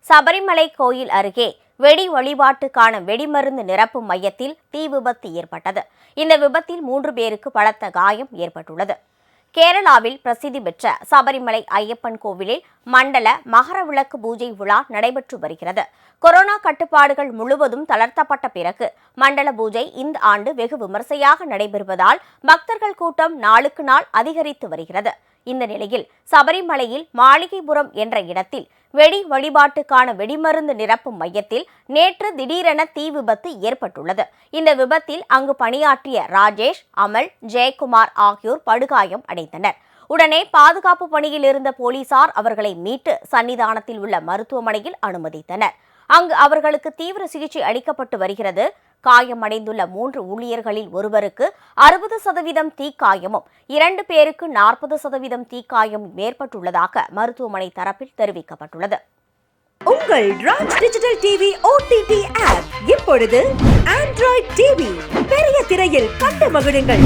சபரிமலை கோயில் அருகே வெடி வழிபாட்டுக்கான வெடிமருந்து நிரப்பும் மையத்தில் தீ விபத்து ஏற்பட்டது. இந்த விபத்தில் 3 பேருக்கு பலத்த காயம் ஏற்பட்டுள்ளது. கேரளாவில் பிரசித்தி பெற்ற சபரிமலை ஐயப்பன் கோவிலில் மண்டல மகர விளக்கு பூஜை விழா நடைபெற்று வருகிறது. கொரோனா கட்டுப்பாடுகள் முழுவதும் தளர்த்தப்பட்ட பிறகு மண்டல பூஜை இந்த ஆண்டு வெகு விமர்சையாக நடைபெறுவதால் பக்தர்கள் கூட்டம் நாளுக்கு நாள் அதிகரித்து வருகிறது. இந்த நிலையில் சபரிமலையில் மாளிகைபுரம் என்ற இடத்தில் வெடி வழிபாட்டுக்கான வெடிமருந்து நிரப்பும் மையத்தில் நேற்று திடீரென தீ விபத்து ஏற்பட்டுள்ளது. இந்த விபத்தில் அங்கு பணியாற்றிய ராஜேஷ், அமல், ஜெயக்குமார் ஆகியோர் படுகாயம் அடைந்தனர். உடனே பாதுகாப்பு பணியில் இருந்த போலீசார் அவர்களை மீட்டு சன்னிதானத்தில் உள்ள மருத்துவமனையில் அனுமதித்தனர். அங்கு அவர்களுக்கு தீவிர சிகிச்சை அளிக்கப்பட்டு வருகிறது. காயமடைந்துள்ள 3 ஊழியர்களில் ஒருவருக்கு 60% தீக்காயமும் 2 பேருக்கு 40% தீக்காயமும் ஏற்பட்டுள்ளதாக மருத்துவமனை தரப்பில் தெரிவிக்கப்பட்டுள்ளது. உங்கள் Raj digital TV OTT app இப்பொழுது ஆண்ட்ராய்டு டிவி பெரிய திரையில் கண்டு மகிழுங்கள்.